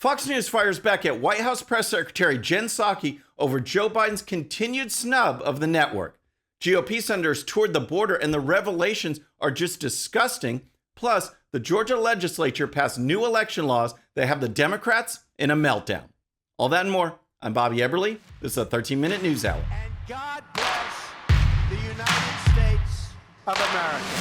Fox News fires back at White House Press Secretary Jen Psaki over Joe Biden's continued snub of the network. GOP senators toured the border and the revelations are just disgusting. Plus, the Georgia legislature passed new election laws that have the Democrats in a meltdown. All that and more. I'm Bobby Eberle. This is a 13-minute news hour. And God bless the United States of America.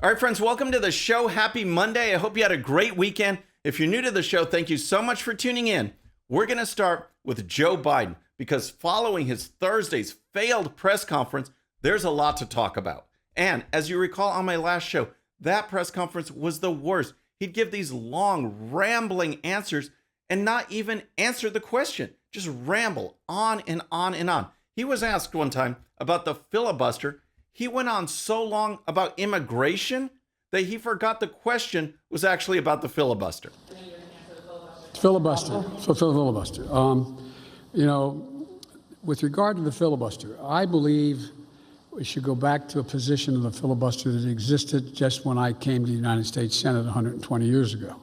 All right, friends, welcome to the show. Happy Monday. I hope you had a great weekend. If you're new to the show, thank you so much for tuning in. We're going to start with Joe Biden because following his Thursday's failed press conference, there's a lot to talk about. And as you recall on my last show, that press conference was the worst. He'd give these long, rambling answers and not even answer the question, just ramble on and on and on. He was asked one time about the filibuster. He went on so long about immigration that he forgot the question was actually about the filibuster. Filibuster. So filibuster. With regard to the filibuster, I believe we should go back to a position of the filibuster that existed just when I came to the United States Senate 120 years ago.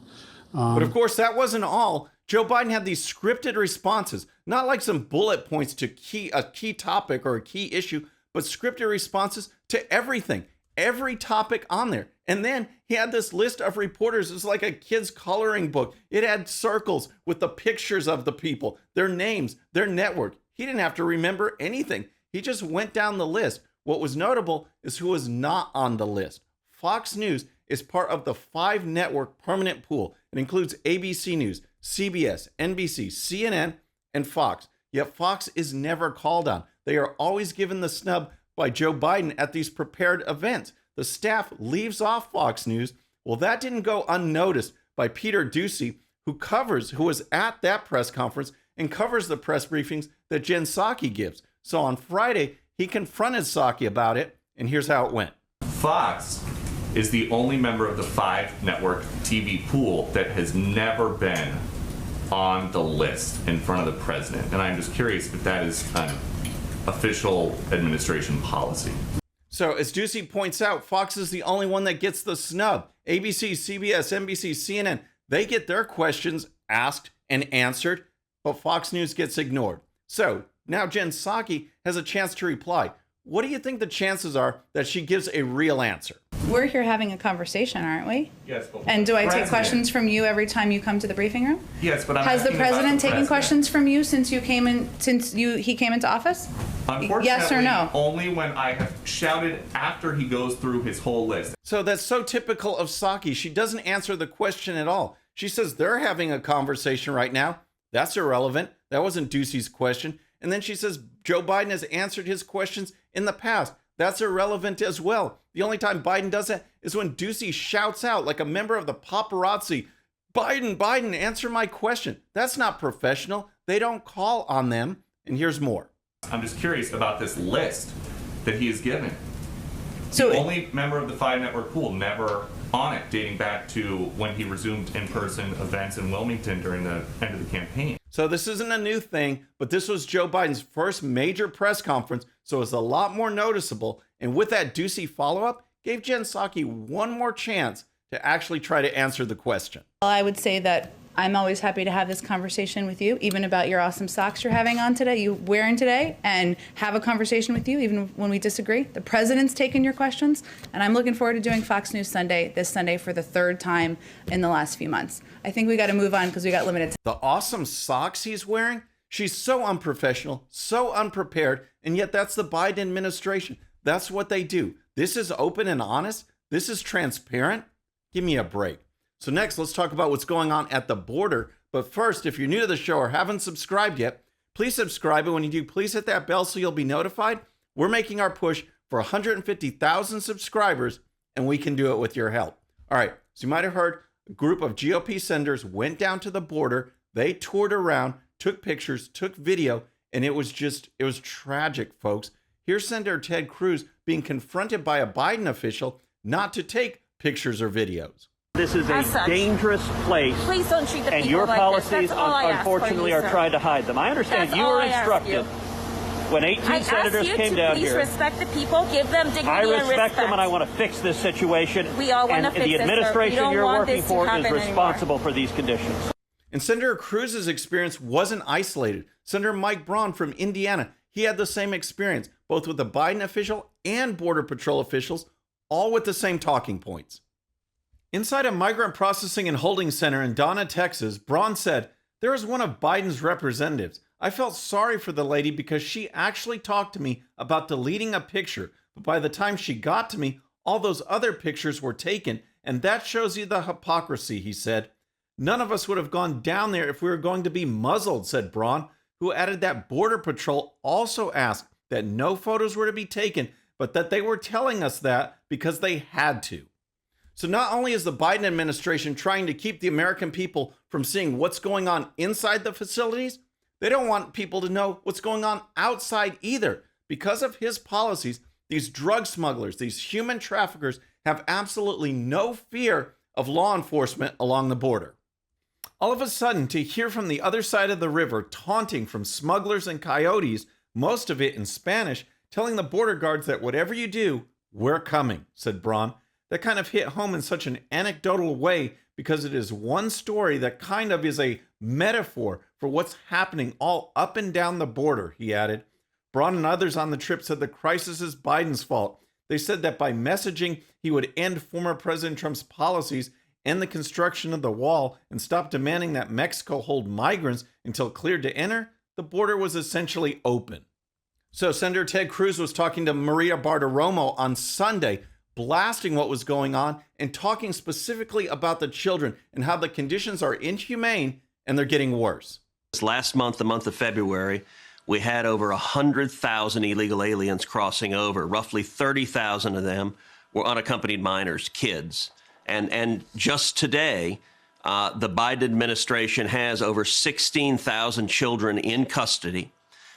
But of course, that wasn't all. Joe Biden had these scripted responses, not like some bullet points to a key topic or a key issue, but scripted responses to everything, every topic on there. And then he had this list of reporters. It's like a kid's coloring book. It had circles with the pictures of the people, their names, their network. He didn't have to remember anything. He just went down the list. What was notable is who was not on the list. Fox News is part of the 5-network permanent pool. It includes ABC News, CBS, NBC, CNN, and Fox. Yet Fox is never called on. They are always given the snub by Joe Biden at these prepared events. The staff leaves off Fox News. Well, that didn't go unnoticed by Peter Doocy, who was at that press conference and covers the press briefings that Jen Psaki gives. So on Friday, he confronted Psaki about it, and here's how it went. Fox is the only member of the 5-network TV pool that has never been on the list in front of the president. And I'm just curious if that is an official administration policy. So as Doocy points out, Fox is the only one that gets the snub. ABC, CBS, NBC, CNN, they get their questions asked and answered, but Fox News gets ignored. So now Jen Psaki has a chance to reply. What do you think the chances are that she gives a real answer? We're here having a conversation, aren't we? Yes, but and do I take questions from you every time you come to the briefing room? Yes, but has the president taken questions from you since he came into office? Unfortunately, yes or no? Only when I have shouted after he goes through his whole list. So that's so typical of Psaki. She doesn't answer the question at all. She says they're having a conversation right now. That's irrelevant. That wasn't Doocy's question. And then she says Joe Biden has answered his questions in the past. That's irrelevant as well. The only time Biden does that is when Doocy shouts out like a member of the paparazzi, Biden, answer my question. That's not professional. They don't call on them. And here's more. I'm just curious about this list that he has given. So the only member of the 5-network pool never on it, dating back to when he resumed in-person events in Wilmington during the end of the campaign. So this isn't a new thing, but this was Joe Biden's first major press conference, so it's a lot more noticeable. And with that Doocy follow-up, gave Jen Psaki one more chance to actually try to answer the question. Well, I would say that I'm always happy to have this conversation with you, even about your awesome socks you're having on today, you wearing today, and have a conversation with you, even when we disagree. The president's taken your questions, and I'm looking forward to doing Fox News Sunday this Sunday for the 3rd time in the last few months. I think we got to move on because we got limited time. The awesome socks he's wearing, she's so unprofessional, so unprepared, and yet that's the Biden administration. That's what they do. This is open and honest. This is transparent. Give me a break. So next, let's talk about what's going on at the border. But first, if you're new to the show or haven't subscribed yet, please subscribe. And when you do, please hit that bell so you'll be notified. We're making our push for 150,000 subscribers, and we can do it with your help. All right, so you might have heard a group of GOP senators went down to the border. They toured around, took pictures, took video, and it was tragic, folks. Here's Senator Ted Cruz being confronted by a Biden official not to take pictures or videos. This is a dangerous place. Please don't treat the and people your like policies, this. That's all I ask unfortunately, for you, are sir. trying to hide them. I understand That's you all were I ask instructed. When 18 senators came down here, respect the people, give them dignity I and respect. respect them, and I want to fix this situation. We all want to fix the this, administration sir. We don't you're want working this to for is happen responsible anymore. for these conditions. And Senator Cruz's experience wasn't isolated. Senator Mike Braun from Indiana, he had the same experience, both with a Biden official and Border Patrol officials, all with the same talking points. Inside a migrant processing and holding center in Donna, Texas, Braun said, "There was one of Biden's representatives. I felt sorry for the lady because she actually talked to me about deleting a picture, but by the time she got to me, all those other pictures were taken, and that shows you the hypocrisy," he said. "None of us would have gone down there if we were going to be muzzled," said Braun, who added that Border Patrol also asked that no photos were to be taken, but that they were telling us that because they had to. So not only is the Biden administration trying to keep the American people from seeing what's going on inside the facilities, they don't want people to know what's going on outside either. Because of his policies, these drug smugglers, these human traffickers have absolutely no fear of law enforcement along the border. All of a sudden, to hear from the other side of the river taunting from smugglers and coyotes, most of it in Spanish, telling the border guards that whatever you do, we're coming, said Braun. That kind of hit home in such an anecdotal way because it is one story that kind of is a metaphor for what's happening all up and down the border, he added. Braun and others on the trip said the crisis is Biden's fault. They said that by messaging he would end former President Trump's policies, end the construction of the wall, and stop demanding that Mexico hold migrants until cleared to enter, the border was essentially open. So Senator Ted Cruz was talking to Maria Bartiromo on Sunday, blasting what was going on and talking specifically about the children and how the conditions are inhumane and they're getting worse. Last month, the month of February, we had over 100,000 illegal aliens crossing over. Roughly 30,000 of them were unaccompanied minors, kids. And just today, the Biden administration has over 16,000 children in custody.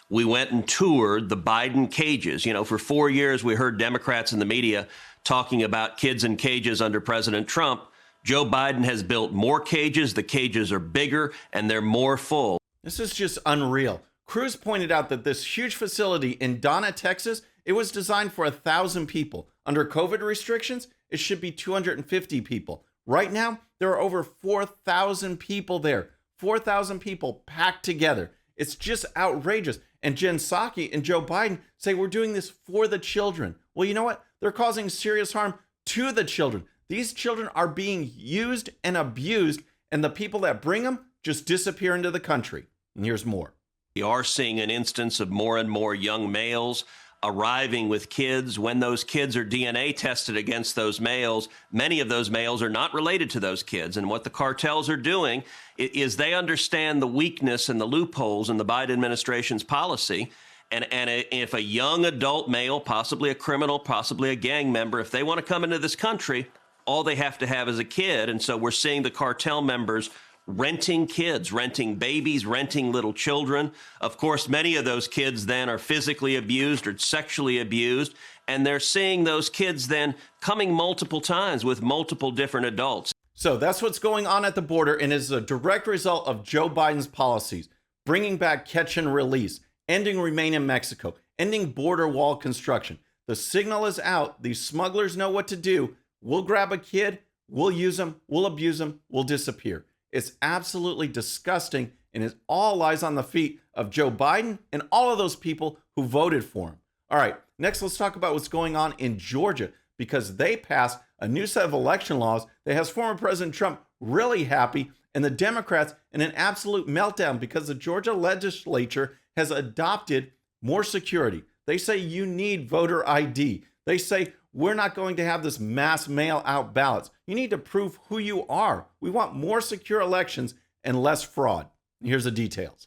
We went and toured the Biden cages. You know, for 4 years, we heard Democrats in the media talking about kids in cages under President Trump. Joe Biden has built more cages. The cages are bigger and they're more full. This is just unreal. Cruz pointed out that this huge facility in Donna, Texas, it was designed for 1,000 people. Under COVID restrictions, it should be 250 people. Right now, there are over 4,000 people there. 4,000 people packed together. It's just outrageous. And Jen Psaki and Joe Biden say we're doing this for the children. Well, you know what? They're causing serious harm to the children. These children are being used and abused, and the people that bring them just disappear into the country. And here's more. We are seeing an instance of more and more young males arriving with kids. When those kids are DNA tested against those males, many of those males are not related to those kids. And what the cartels are doing is they understand the weakness and the loopholes in the Biden administration's policy. And if a young adult male, possibly a criminal, possibly a gang member, if they want to come into this country, all they have to have is a kid. And so we're seeing the cartel members renting kids, renting babies, renting little children. Of course, many of those kids then are physically abused or sexually abused, and they're seeing those kids then coming multiple times with multiple different adults. So that's what's going on at the border, and is a direct result of Joe Biden's policies, bringing back catch and release, ending remain in Mexico, ending border wall construction. The signal is out. These smugglers know what to do. We'll grab a kid, we'll use them, we'll abuse them, we'll disappear. It's absolutely disgusting, and it all lies on the feet of Joe Biden and all of those people who voted for him. All right, next let's talk about what's going on in Georgia, because they passed a new set of election laws that has former President Trump really happy and the Democrats in an absolute meltdown because the Georgia legislature has adopted more security. They say you need voter ID. They say we're not going to have this mass mail out ballots. You need to prove who you are. We want more secure elections and less fraud. Here's the details.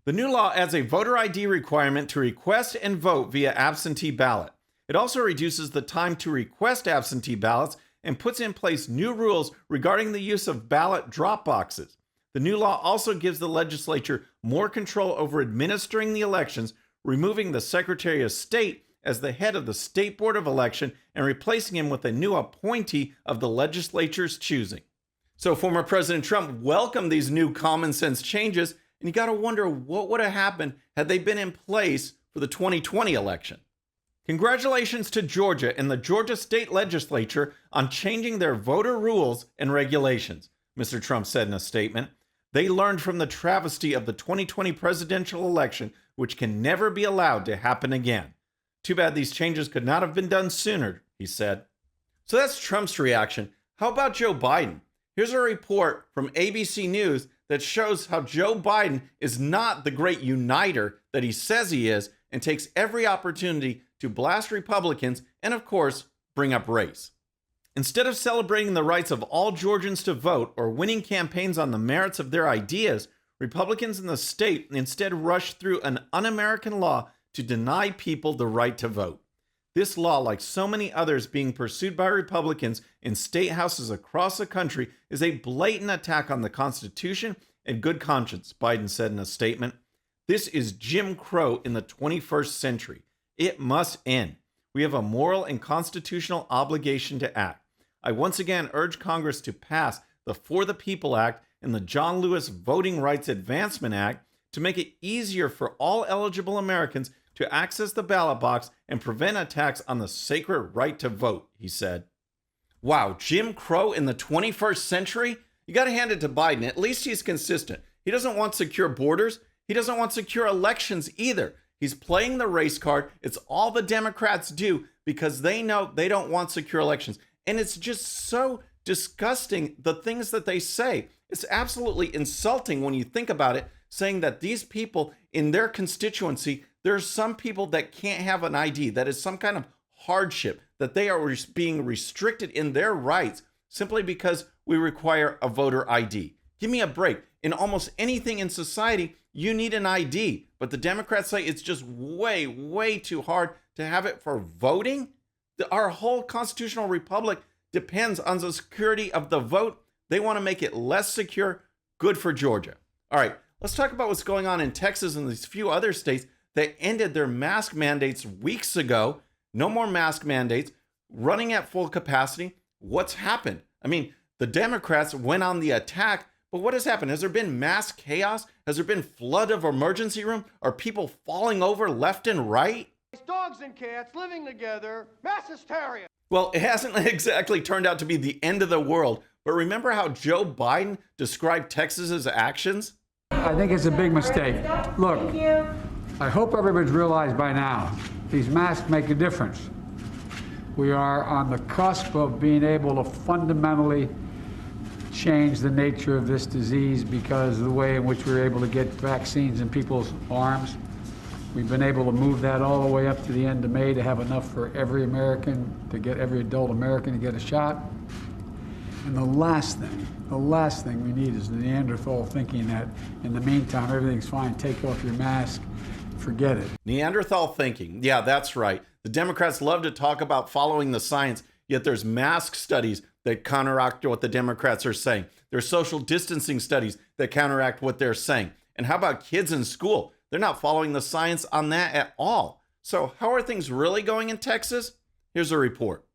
The new law adds a voter ID requirement to request and vote via absentee ballot. It also reduces the time to request absentee ballots and puts in place new rules regarding the use of ballot drop boxes. The new law also gives the legislature more control over administering the elections, removing the Secretary of State as the head of the State Board of Election and replacing him with a new appointee of the legislature's choosing. So former President Trump welcomed these new common sense changes, and you got to wonder what would have happened had they been in place for the 2020 election. Congratulations to Georgia and the Georgia state legislature on changing their voter rules and regulations, Mr. Trump said in a statement. They learned from the travesty of the 2020 presidential election, which can never be allowed to happen again. Too bad these changes could not have been done sooner, he said. So that's Trump's reaction. How about Joe Biden? Here's a report from ABC News that shows how Joe Biden is not the great uniter that he says he is and takes every opportunity to blast Republicans and, of course, bring up race. Instead of celebrating the rights of all Georgians to vote or winning campaigns on the merits of their ideas, Republicans in the state instead rushed through an un-American law to deny people the right to vote. This law, like so many others being pursued by Republicans in state houses across the country, is a blatant attack on the Constitution and good conscience, Biden said in a statement. This is Jim Crow in the 21st century. It must end. We have a moral and constitutional obligation to act. I once again urge Congress to pass the For the People Act and the John Lewis Voting Rights Advancement Act to make it easier for all eligible Americans to access the ballot box and prevent attacks on the sacred right to vote, he said. Wow, Jim Crow in the 21st century? You got to hand it to Biden. At least he's consistent. He doesn't want secure borders. He doesn't want secure elections either. He's playing the race card. It's all the Democrats do because they know they don't want secure elections. And it's just so disgusting, the things that they say. It's absolutely insulting when you think about it, saying that these people in their constituency, there are some people that can't have an ID, that is some kind of hardship, that they are being restricted in their rights simply because we require a voter ID. Give me a break. In almost anything in society, you need an ID. But the Democrats say it's just way, way too hard to have it for voting. Our whole constitutional republic depends on the security of the vote. They want to make it less secure. Good for Georgia. All right, let's talk about what's going on in Texas and these few other states that ended their mask mandates weeks ago. No more mask mandates, running at full capacity. What's happened? I mean, the Democrats went on the attack, but what has happened? Has there been mass chaos? Has there been flood of emergency room? Are people falling over left and right? Dogs and cats living together, mass hysteria. Well, it hasn't exactly turned out to be the end of the world, but remember how Joe Biden described Texas's actions? I think it's a big mistake. Look, I hope everybody's realized by now, these masks make a difference. We are on the cusp of being able to fundamentally change the nature of this disease because of the way in which we're able to get vaccines in people's arms. We've been able to move that all the way up to the end of May to have enough for every American, to get every adult American to get a shot. And the last thing we need is the Neanderthal thinking that in the meantime, everything's fine, take off your mask, forget it. Neanderthal thinking. Yeah, that's right. The Democrats love to talk about following the science, yet there's mask studies that counteract what the Democrats are saying. There's social distancing studies that counteract what they're saying. And how about kids in school? They're not following the science on that at all. So how are things really going in Texas? Here's a report.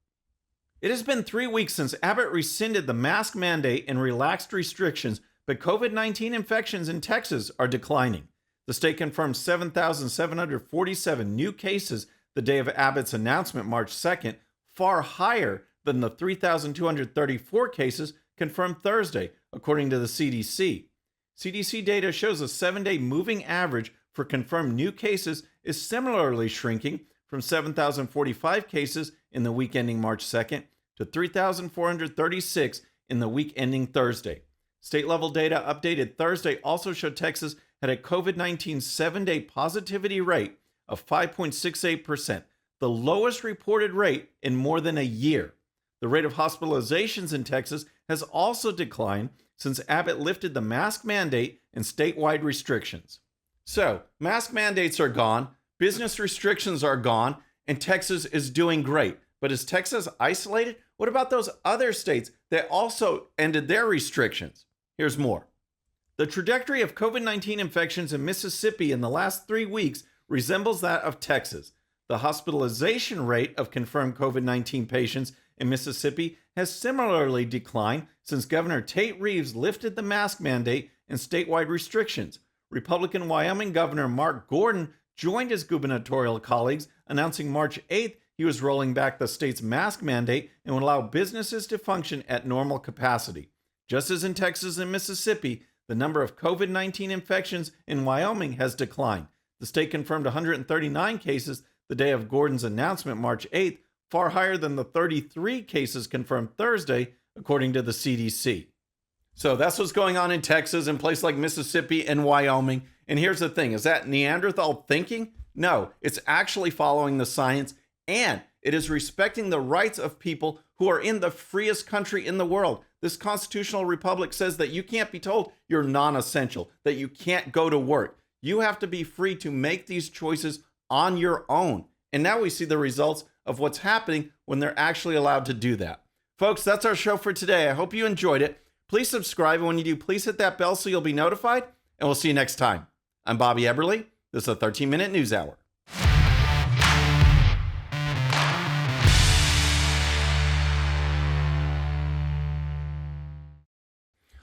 It has been 3 weeks since Abbott rescinded the mask mandate and relaxed restrictions, but COVID-19 infections in Texas are declining. The state confirmed 7,747 new cases the day of Abbott's announcement, March 2nd, far higher than the 3,234 cases confirmed Thursday, according to the CDC. CDC data shows a 7-day moving average for confirmed new cases is similarly shrinking from 7,045 cases in the week ending March 2nd to 3,436 in the week ending Thursday. State-level data updated Thursday also showed Texas had a COVID-19 7-day positivity rate of 5.68%, the lowest reported rate in more than a year. The rate of hospitalizations in Texas has also declined since Abbott lifted the mask mandate and statewide restrictions. So, mask mandates are gone, business restrictions are gone, and Texas is doing great. But is Texas isolated? What about those other states that also ended their restrictions? Here's more. The trajectory of COVID-19 infections in Mississippi in the last 3 weeks resembles that of Texas. The hospitalization rate of confirmed COVID-19 patients in Mississippi has similarly declined since Governor Tate Reeves lifted the mask mandate and statewide restrictions. Republican Wyoming Governor Mark Gordon joined his gubernatorial colleagues, announcing March 8th he was rolling back the state's mask mandate and would allow businesses to function at normal capacity. Just as in Texas and Mississippi, the number of COVID-19 infections in Wyoming has declined. The state confirmed 139 cases the day of Gordon's announcement, March 8th, far higher than the 33 cases confirmed Thursday, according to the CDC. So that's what's going on in Texas and places like Mississippi and Wyoming. And here's the thing, is that Neanderthal thinking? No, it's actually following the science, and it is respecting the rights of people who are in the freest country in the world. This constitutional republic says that you can't be told you're non-essential, that you can't go to work. You have to be free to make these choices on your own. And now we see the results of what's happening when they're actually allowed to do that. Folks, that's our show for today. I hope you enjoyed it. Please subscribe, and when you do, please hit that bell so you'll be notified, and we'll see you next time. I'm Bobby Eberle. This is a 13-minute news hour.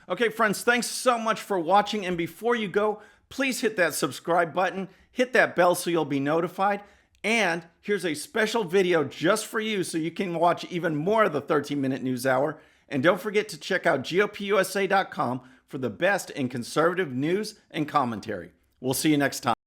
Okay, friends, thanks so much for watching. And before you go, please hit that subscribe button, hit that bell so you'll be notified. And here's a special video just for you so you can watch even more of the 13-minute news hour. And don't forget to check out GOPUSA.com for the best in conservative news and commentary. We'll see you next time.